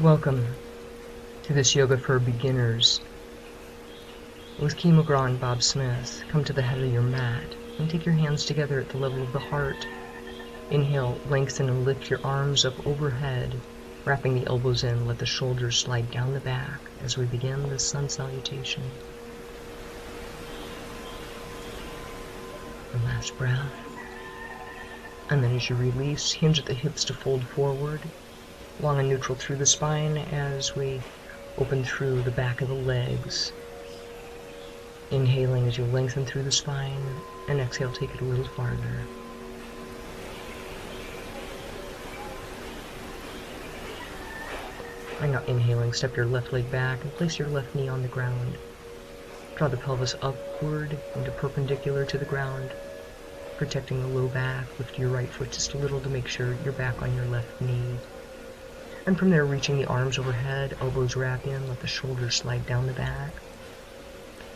Welcome to this yoga for beginners with Ki McGraw and Bob Smith. Come to the head of your mat and take your hands together at the level of the heart. Inhale, lengthen and lift your arms up overhead, wrapping the elbows in. Let the shoulders slide down the back as we begin the sun salutation. And last breath. And then as you release, hinge at the hips to fold forward. Long and neutral through the spine as we open through the back of the legs. Inhaling as you lengthen through the spine, and exhale, take it a little farther. And now inhaling, step your left leg back and place your left knee on the ground. Draw the pelvis upward into perpendicular to the ground, protecting the low back. Lift your right foot just a little to make sure you're back on your left knee. And from there, reaching the arms overhead, elbows wrap in, let the shoulders slide down the back.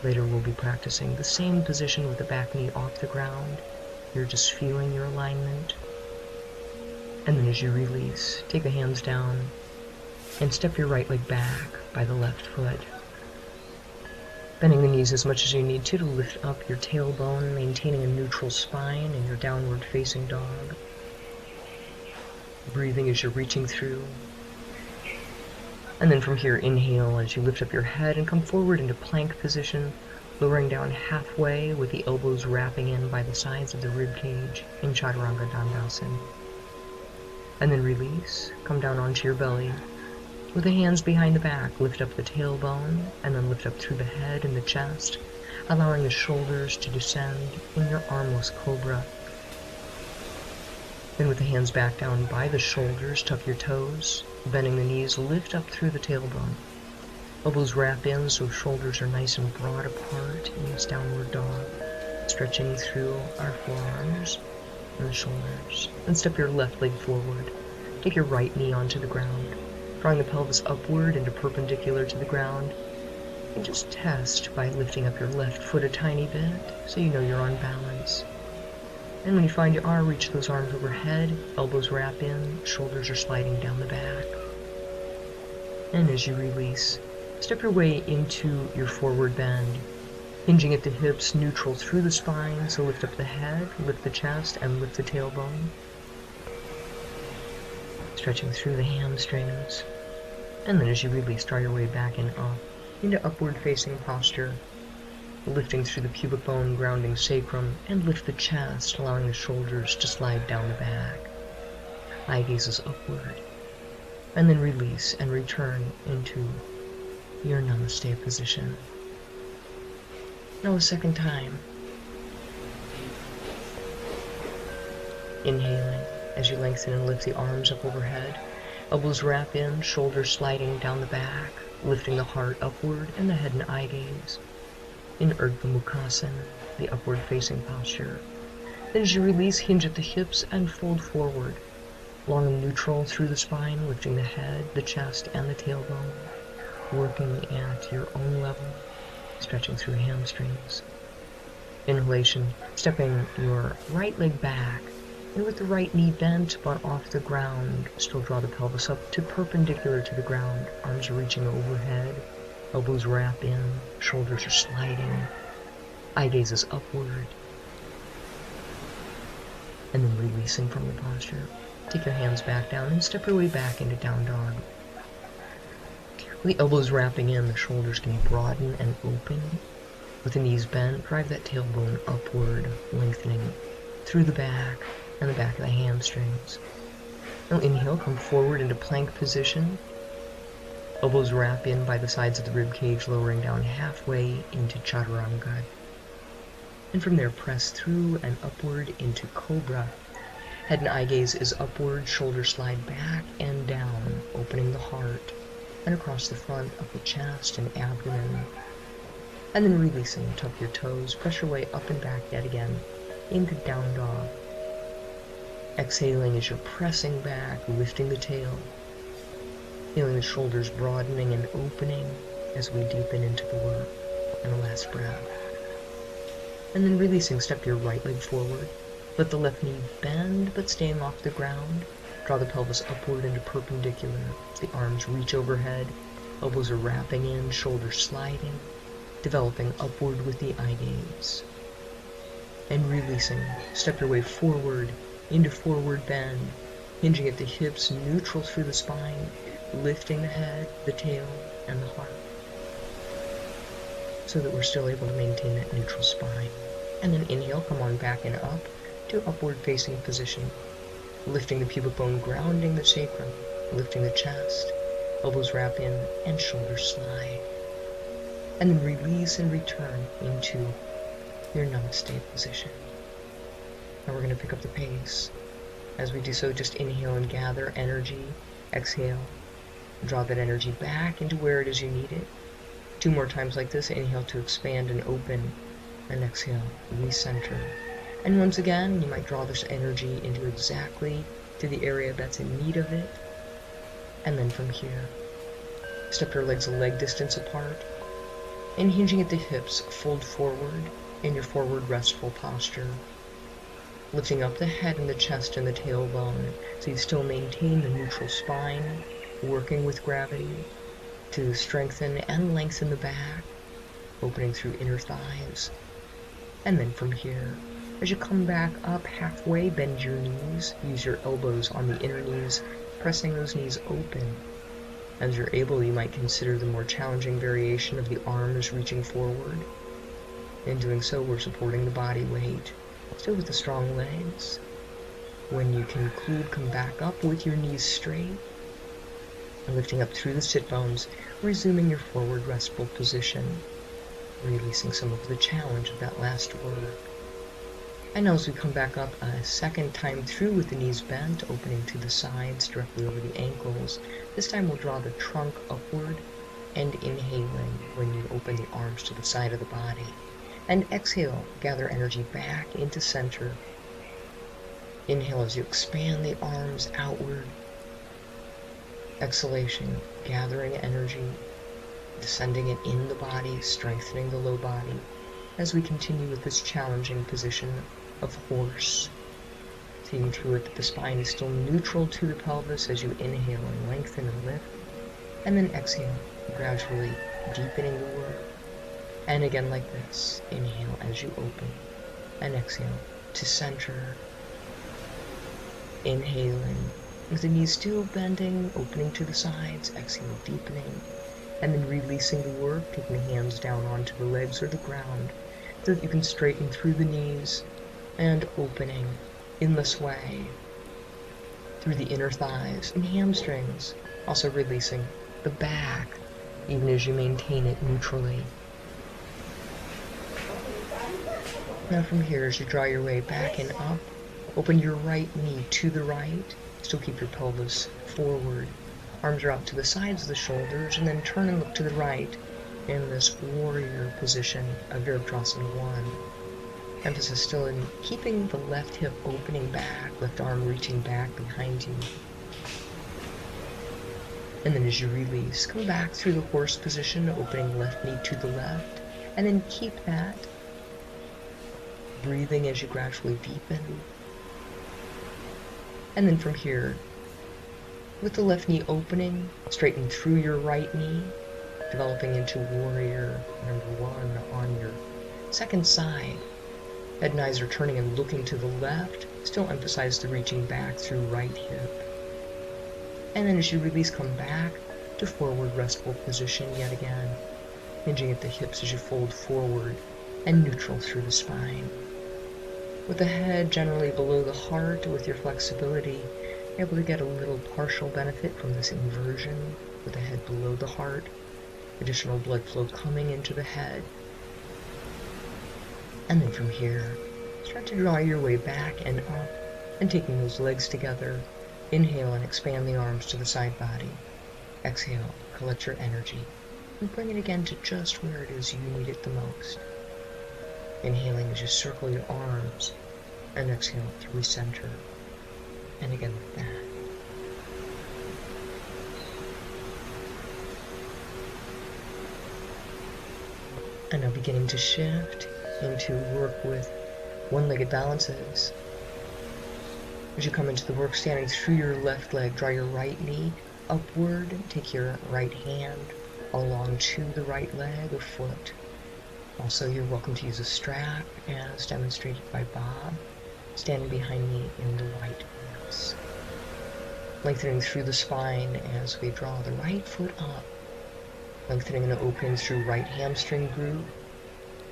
Later we'll be practicing the same position with the back knee off the ground. You're just feeling your alignment. And then as you release, take the hands down and step your right leg back by the left foot. Bending the knees as much as you need to lift up your tailbone, maintaining a neutral spine in your downward facing dog. Breathing as you're reaching through. And then from here, inhale as you lift up your head and come forward into plank position, lowering down halfway with the elbows wrapping in by the sides of the rib cage in Chaturanga Dandasana. And then release, come down onto your belly. With the hands behind the back, lift up the tailbone and then lift up through the head and the chest, allowing the shoulders to descend in your armless cobra. Then with the hands back down by the shoulders, tuck your toes, bending the knees, lift up through the tailbone. Elbows wrap in so shoulders are nice and broad apart in this downward dog, stretching through our forearms and the shoulders. Then step your left leg forward. Take your right knee onto the ground, drawing the pelvis upward into perpendicular to the ground. And just test by lifting up your left foot a tiny bit so you know you're on balance. And when you find you are, reach those arms overhead, elbows wrap in, shoulders are sliding down the back. And as you release, step your way into your forward bend, hinging at the hips, neutral through the spine, so lift up the head, lift the chest, and lift the tailbone. Stretching through the hamstrings. And then as you release, draw your way back and up into upward facing posture. Lifting through the pubic bone, grounding sacrum, and lift the chest, allowing the shoulders to slide down the back. Eye gazes upward, and then release and return into your namaste position. Now a second time. Inhaling as you lengthen and lift the arms up overhead, elbows wrap in, shoulders sliding down the back, lifting the heart upward and the head and eye gaze. In Urdhva Mukhasana, the upward facing posture. Then as you release, hinge at the hips and fold forward, long and neutral through the spine, lifting the head, the chest, and the tailbone, working at your own level, stretching through hamstrings. Inhalation, stepping your right leg back, and with the right knee bent but off the ground, still draw the pelvis up to perpendicular to the ground, arms are reaching overhead. Elbows wrap in, shoulders are sliding, eye gaze is upward, and then releasing from the posture. Take your hands back down and step your way back into down dog. With the elbows wrapping in, the shoulders can broaden and open. With the knees bent, drive that tailbone upward, lengthening through the back and the back of the hamstrings. Now inhale, come forward into plank position. Elbows wrap in by the sides of the rib cage, lowering down halfway into Chaturanga. And from there, press through and upward into Cobra. Head and eye gaze is upward, shoulders slide back and down, opening the heart, and across the front of the chest and abdomen. And then releasing, tuck your toes, press your way up and back yet again, into down dog. Exhaling as you're pressing back, lifting the tail. Feeling the shoulders broadening and opening as we deepen into the work. And a last breath. And then releasing, step your right leg forward. Let the left knee bend, but staying off the ground. Draw the pelvis upward into perpendicular. The arms reach overhead. Elbows are wrapping in, shoulders sliding, developing upward with the eye gaze. And releasing. Step your way forward into forward bend, hinging at the hips, neutral through the spine, lifting the head, the tail, and the heart, so that we're still able to maintain that neutral spine. And then inhale, come on back and up to upward facing position, lifting the pubic bone, grounding the sacrum, lifting the chest, elbows wrap in, and shoulders slide. And then release and return into your namaste position. Now we're going to pick up the pace. As we do so, just inhale and gather energy. Exhale, draw that energy back into where it is you need it. 2 more times like this. Inhale to expand and open, and exhale, recenter. And once again, you might draw this energy into exactly to the area that's in need of it. And then from here, step your legs a leg distance apart, and hinging at the hips, fold forward in your forward restful posture, lifting up the head and the chest and the tailbone, so you still maintain the neutral spine, working with gravity to strengthen and lengthen the back, opening through inner thighs. And then from here, as you come back up halfway, bend your knees, use your elbows on the inner knees, pressing those knees open. As you're able, you might consider the more challenging variation of the arms reaching forward. In doing so, we're supporting the body weight, still with the strong legs. When you conclude, come back up with your knees straight, and lifting up through the sit bones, resuming your forward restful position, releasing some of the challenge of that last work. And now as we come back up a second time through with the knees bent, opening to the sides, directly over the ankles, this time we'll draw the trunk upward and inhaling when you open the arms to the side of the body. And exhale, gather energy back into center. Inhale as you expand the arms outward. Exhalation, gathering energy, descending it in the body, strengthening the low body, as we continue with this challenging position of horse. Seeing through it that the spine is still neutral to the pelvis as you inhale and lengthen and lift, and then exhale, gradually deepening the work. And again like this, inhale as you open, and exhale to center. Inhaling, with the knees still bending, opening to the sides, exhale, deepening, and then releasing the work, taking the hands down onto the legs or the ground, so that you can straighten through the knees, and opening in this way through the inner thighs and hamstrings, also releasing the back, even as you maintain it neutrally. Now from here, as you draw your way back and up, open your right knee to the right, still keep your pelvis forward, arms are out to the sides of the shoulders, and then turn and look to the right in this warrior position of Virabhadrasana 1. Emphasis still in keeping the left hip opening back, left arm reaching back behind you. And then as you release, come back through the horse position, opening left knee to the left, and then keep that, breathing as you gradually deepen. And then from here, with the left knee opening, straighten through your right knee, developing into warrior number 1 on your second side. Head and eyes are turning and looking to the left. Still emphasize the reaching back through right hip. And then as you release, come back to forward restful position yet again, hinging at the hips as you fold forward and neutral through the spine. With the head generally below the heart, with your flexibility, you're able to get a little partial benefit from this inversion with the head below the heart, additional blood flow coming into the head. And then from here, start to draw your way back and up, and taking those legs together, inhale and expand the arms to the side body. Exhale, collect your energy, and bring it again to just where it is you need it the most. Inhaling as you circle your arms, and exhale to recenter. And again like that. And now beginning to shift into work with one-legged balances. As you come into the work, standing through your left leg, draw your right knee upward, take your right hand along to the right leg or foot. Also, you're welcome to use a strap, as demonstrated by Bob, standing behind me in the white dress. Lengthening through the spine as we draw the right foot up, lengthening and opening through right hamstring groove,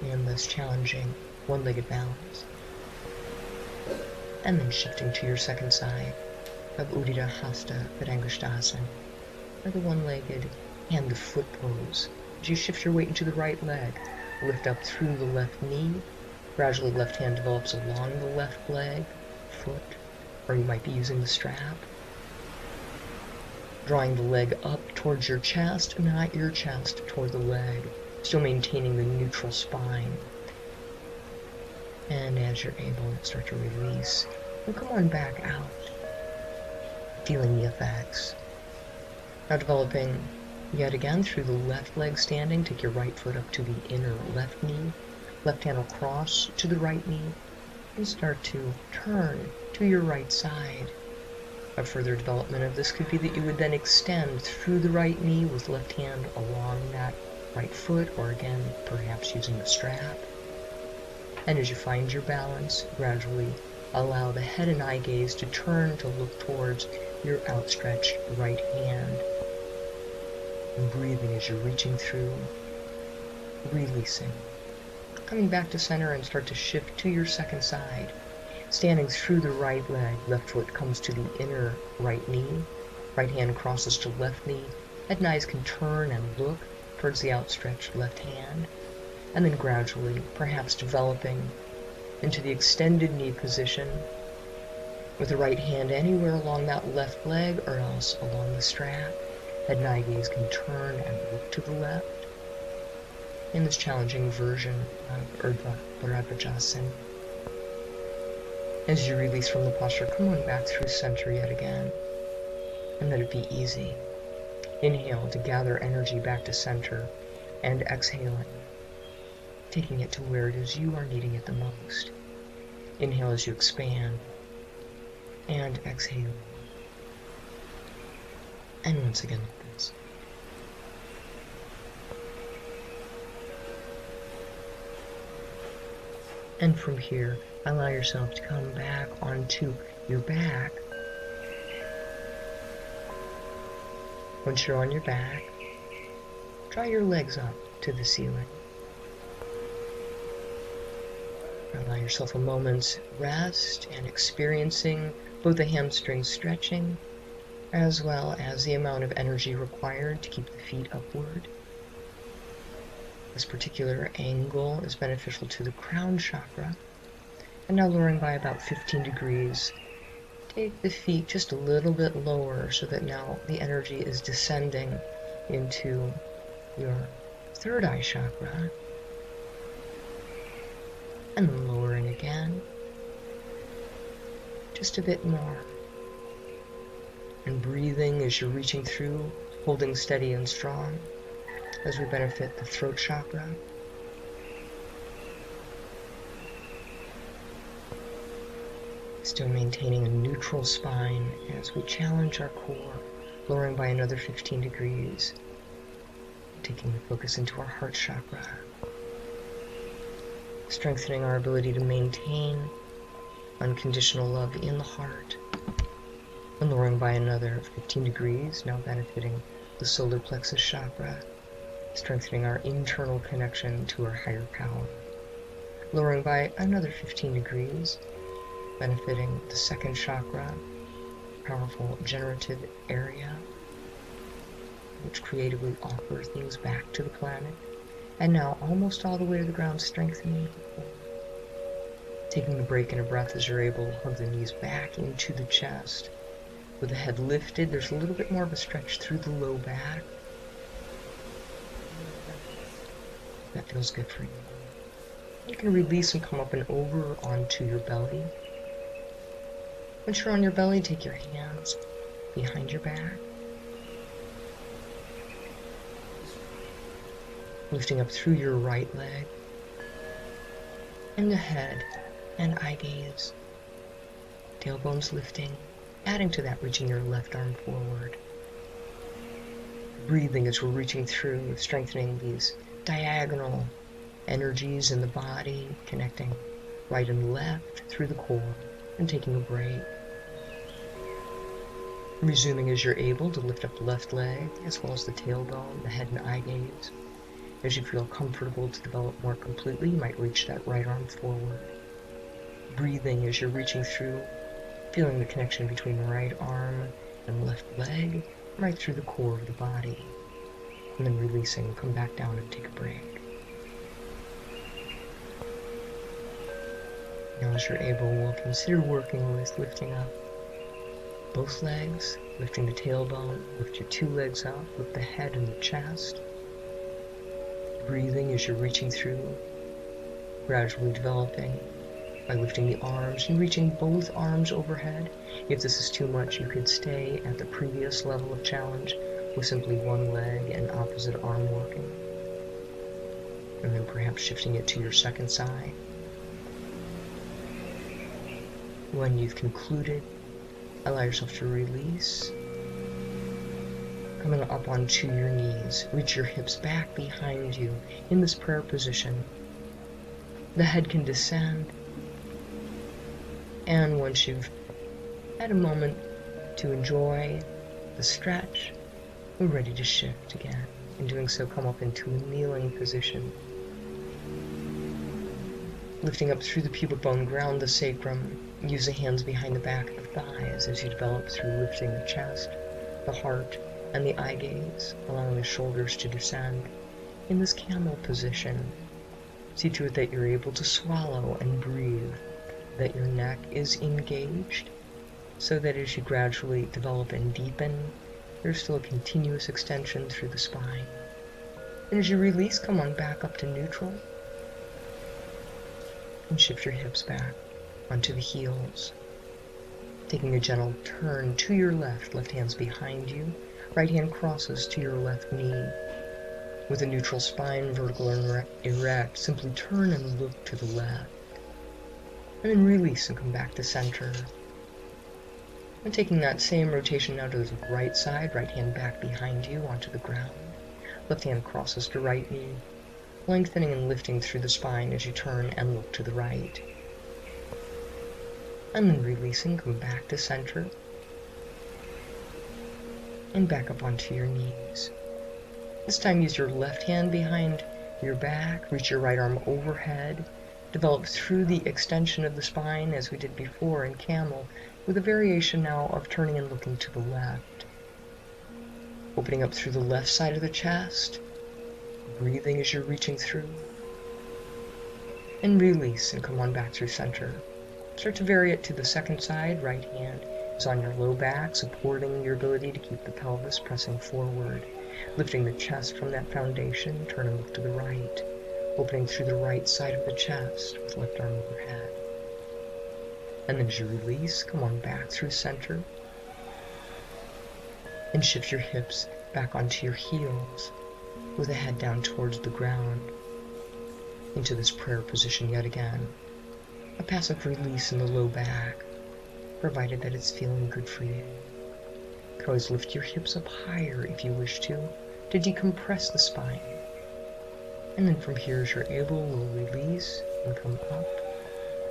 and thus challenging one-legged balance. And then shifting to your second side of Uddita Hasta Padangusthasana, or the one-legged hand to foot pose. As you shift your weight into the right leg, lift up through the left knee, gradually left hand develops along the left leg, foot, or you might be using the strap. Drawing the leg up towards your chest, not your chest toward the leg, still maintaining the neutral spine. And as you're able, start to release. And come on back out, feeling the effects. Now developing yet again through the left leg standing, take your right foot up to the inner left knee, left hand will cross to the right knee, and start to turn to your right side. A further development of this could be that you would then extend through the right knee with left hand along that right foot, or again, perhaps using the strap. And as you find your balance, gradually allow the head and eye gaze to turn to look towards your outstretched right hand. And breathing as you're reaching through, releasing. Coming back to center and start to shift to your second side. Standing through the right leg, left foot comes to the inner right knee, right hand crosses to left knee, head and eyes can turn and look towards the outstretched left hand, and then gradually, perhaps developing into the extended knee position with the right hand anywhere along that left leg or else along the strap. Head and eye gaze can turn and look to the left in this challenging version of Urdhva Bharadvajasana. As you release from the posture, come on back through center yet again, and let it be easy. Inhale to gather energy back to center, and exhaling, taking it to where it is you are needing it the most. Inhale as you expand, and exhale. And once again like this. And from here, allow yourself to come back onto your back. Once you're on your back, draw your legs up to the ceiling. Allow yourself a moment's rest and experiencing both the hamstring stretching as well as the amount of energy required to keep the feet upward. This particular angle is beneficial to the crown chakra. And now lowering by about 15 degrees, take the feet just a little bit lower so that now the energy is descending into your third eye chakra. And then lowering again, just a bit more. And breathing as you're reaching through, holding steady and strong as we benefit the throat chakra. Still maintaining a neutral spine as we challenge our core, lowering by another 15 degrees, taking the focus into our heart chakra, strengthening our ability to maintain unconditional love in the heart, and lowering by another 15 degrees, now benefiting the solar plexus chakra, strengthening our internal connection to our higher power, lowering by another 15 degrees, benefiting the second chakra, powerful generative area, which creatively offers things back to the planet, and now almost all the way to the ground, strengthening. Taking a break and a breath as you're able, hug the knees back into the chest. With the head lifted, there's a little bit more of a stretch through the low back. That feels good for you. You can release and come up and over onto your belly. Once you're on your belly, take your hands behind your back. Lifting up through your right leg. And the head and eye gaze. tailbone's lifting, adding to that, reaching your left arm forward. Breathing as we're reaching through, strengthening these diagonal energies in the body, connecting right and left through the core, and taking a break. Resuming as you're able to lift up the left leg, as well as the tailbone, the head and eye gaze. As you feel comfortable to develop more completely, you might reach that right arm forward. Breathing as you're reaching through, feeling the connection between the right arm and left leg, right through the core of the body. And then releasing, come back down and take a break. Now as you're able, we'll consider working with lifting up both legs, lifting the tailbone, lift your two legs up, lift the head and the chest. Breathing as you're reaching through, gradually developing by lifting the arms and reaching both arms overhead. If this is too much, you could stay at the previous level of challenge with simply one leg and opposite arm working. And then perhaps shifting it to your second side. When you've concluded, allow yourself to release. Coming up onto your knees, reach your hips back behind you in this prayer position. The head can descend. And once you've had a moment to enjoy the stretch, we're ready to shift again. In doing so, come up into a kneeling position. Lifting up through the pubic bone, ground the sacrum. Use the hands behind the back of the thighs as you develop through lifting the chest, the heart, and the eye gaze, allowing the shoulders to descend. In this camel position, see to it that you're able to swallow and breathe, that your neck is engaged, so that as you gradually develop and deepen, there's still a continuous extension through the spine. And as you release, come on back up to neutral, and shift your hips back onto the heels. Taking a gentle turn to your left, left hand's behind you, right hand crosses to your left knee. With a neutral spine, vertical and erect, simply turn and look to the left. And then release and come back to center. And taking that same rotation now to the right side, right hand back behind you onto the ground. Left hand crosses to right knee, lengthening and lifting through the spine as you turn and look to the right. And then releasing, come back to center. And back up onto your knees. This time use your left hand behind your back, reach your right arm overhead, develop through the extension of the spine as we did before in camel, with a variation now of turning and looking to the left. Opening up through the left side of the chest, breathing as you're reaching through. And release and come on back through center. Start to vary it to the second side. Right hand is on your low back, supporting your ability to keep the pelvis pressing forward. Lifting the chest from that foundation, turn and look to the right. Opening through the right side of the chest with left arm overhead. And then as you release, come on back through center. And shift your hips back onto your heels with the head down towards the ground. Into this prayer position yet again. A passive release in the low back, provided that it's feeling good for you. You can always lift your hips up higher if you wish to decompress the spine. And then from here, as you're able, we'll release and come up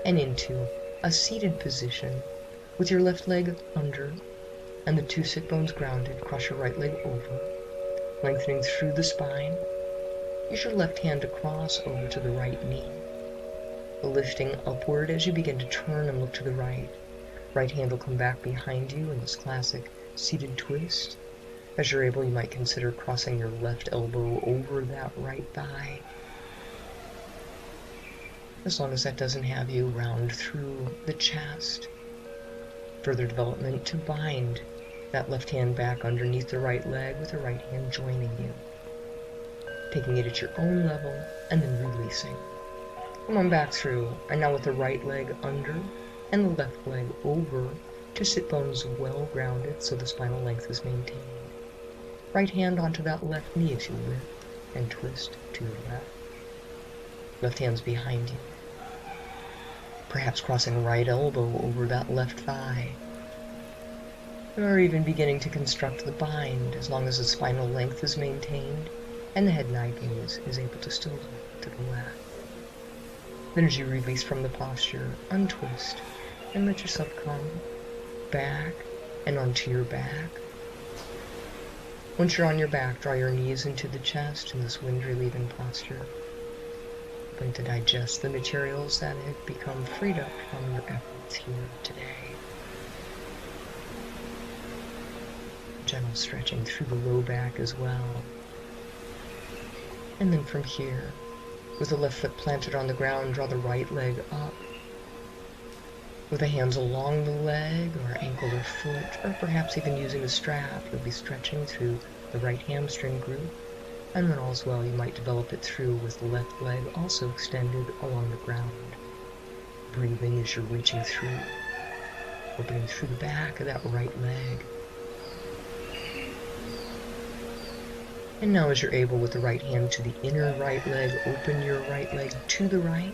and into a seated position with your left leg under and the two sit bones grounded. Cross your right leg over, lengthening through the spine. Use your left hand to cross over to the right knee. Lifting upward as you begin to turn and look to the right. Right hand will come back behind you in this classic seated twist. As you're able, you might consider crossing your left elbow over that right thigh. As long as that doesn't have you round through the chest. Further development to bind that left hand back underneath the right leg with the right hand joining you. Taking it at your own level and then releasing. Come on back through, and now with the right leg under and the left leg over to sit bones well grounded so the spinal length is maintained. Right hand onto that left knee as you lift and twist to your left. Left hand's behind you. Perhaps crossing right elbow over that left thigh. Or even beginning to construct the bind, as long as the spinal length is maintained and the head nine gaze is able to still look to the left. Then as you release from the posture, untwist and let yourself come back and onto your back. Once you're on your back, draw your knees into the chest in this wind-relieving posture. Going to digest the materials that have become freed up from your efforts here today. Gentle stretching through the low back as well. And then from here, with the left foot planted on the ground, draw the right leg up. With the hands along the leg or ankle or foot, or perhaps even using a strap, you'll be stretching through the right hamstring group. And when all's well, you might develop it through with the left leg also extended along the ground. Breathing as you're reaching through, opening through the back of that right leg. And now as you're able, with the right hand to the inner right leg, open your right leg to the right.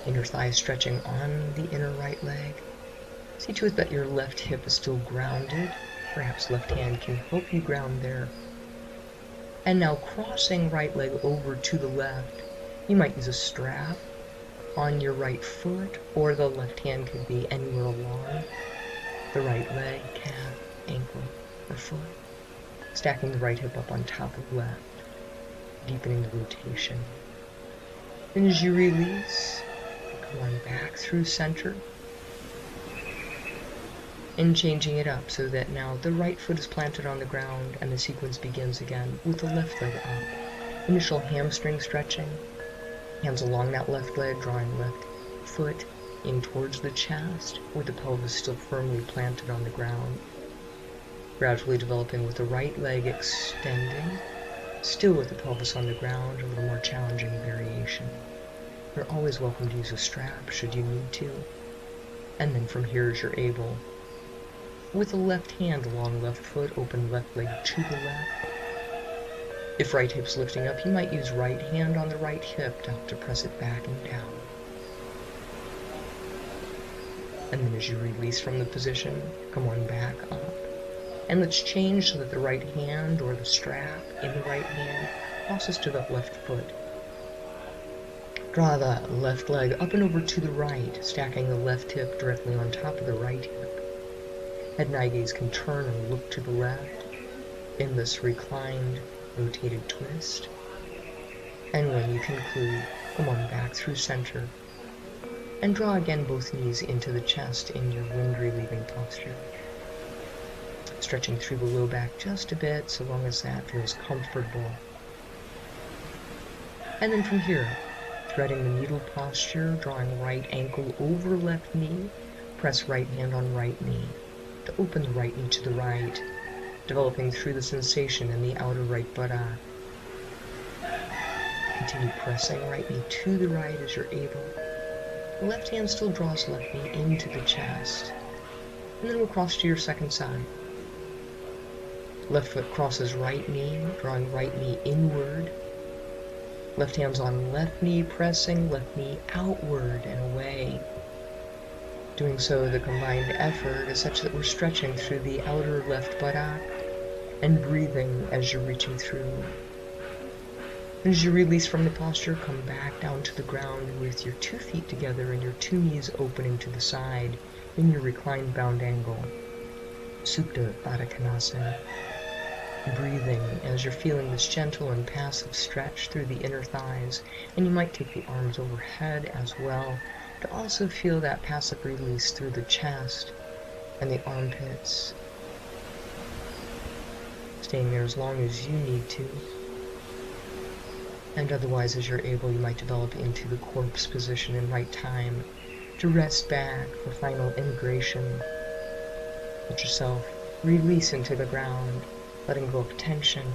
Inner thigh stretching on the inner right leg. See to it that your left hip is still grounded. Perhaps left hand can help you ground there. And now crossing right leg over to the left, you might use a strap on your right foot, or the left hand could be anywhere along the right leg, calf, ankle, or foot. Stacking the right hip up on top of left, deepening the rotation. And as you release, come on back through center, and changing it up so that now the right foot is planted on the ground and the sequence begins again with the left leg up. Initial hamstring stretching, hands along that left leg, drawing left foot in towards the chest with the pelvis still firmly planted on the ground. Gradually developing with the right leg extending, still with the pelvis on the ground, a little more challenging variation. You're always welcome to use a strap should you need to. And then from here as you're able, with the left hand along left foot, open left leg to the left. If right hip's lifting up, you might use right hand on the right hip to help to press it back and down. And then as you release from the position, come on back up. And let's change so that the right hand or the strap in the right hand crosses to the left foot. Draw the left leg up and over to the right, stacking the left hip directly on top of the right hip. Head and eye gaze can turn and look to the left in this reclined, rotated twist. And when you conclude, come on back through center and draw again both knees into the chest in your wind-relieving posture. Stretching through the low back just a bit, so long as that feels comfortable. And then from here, threading the needle posture, drawing right ankle over left knee, press right hand on right knee to open the right knee to the right, developing through the sensation in the outer right buttock. Continue pressing right knee to the right as you're able. The left hand still draws left knee into the chest. And then we'll cross to your second side. Left foot crosses right knee, drawing right knee inward. Left hand's on left knee, pressing left knee outward and away. Doing so, the combined effort is such that we're stretching through the outer left buttock and breathing as you're reaching through. And as you release from the posture, come back down to the ground with your 2 feet together and your 2 knees opening to the side in your reclined bound angle. Supta Baddha Konasana. Breathing as you're feeling this gentle and passive stretch through the inner thighs, and you might take the arms overhead as well to also feel that passive release through the chest and the armpits. Staying there as long as you need to. And otherwise, as you're able, you might develop into the corpse position in right time to rest back for final integration. Let yourself release into the ground, letting go of tension,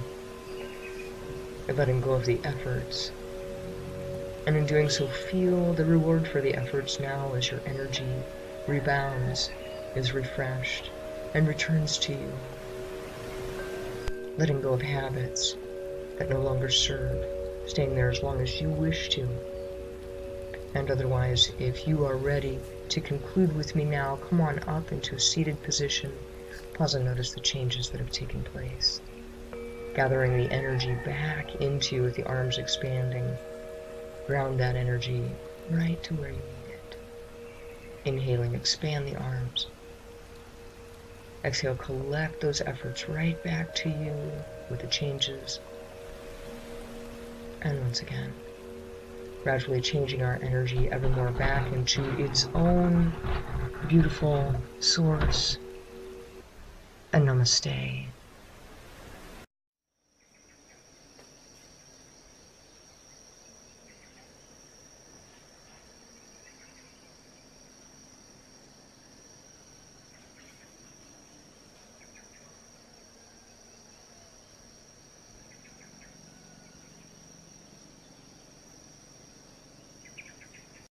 and letting go of the efforts. And in doing so, feel the reward for the efforts now as your energy rebounds, is refreshed, and returns to you. Letting go of habits that no longer serve, staying there as long as you wish to. And otherwise, if you are ready to conclude with me now, come on up into a seated position. Pause and notice the changes that have taken place. Gathering the energy back into you with the arms expanding. Ground that energy right to where you need it. Inhaling, expand the arms. Exhale, collect those efforts right back to you with the changes. And once again, gradually changing our energy ever more back into its own beautiful source. And namaste.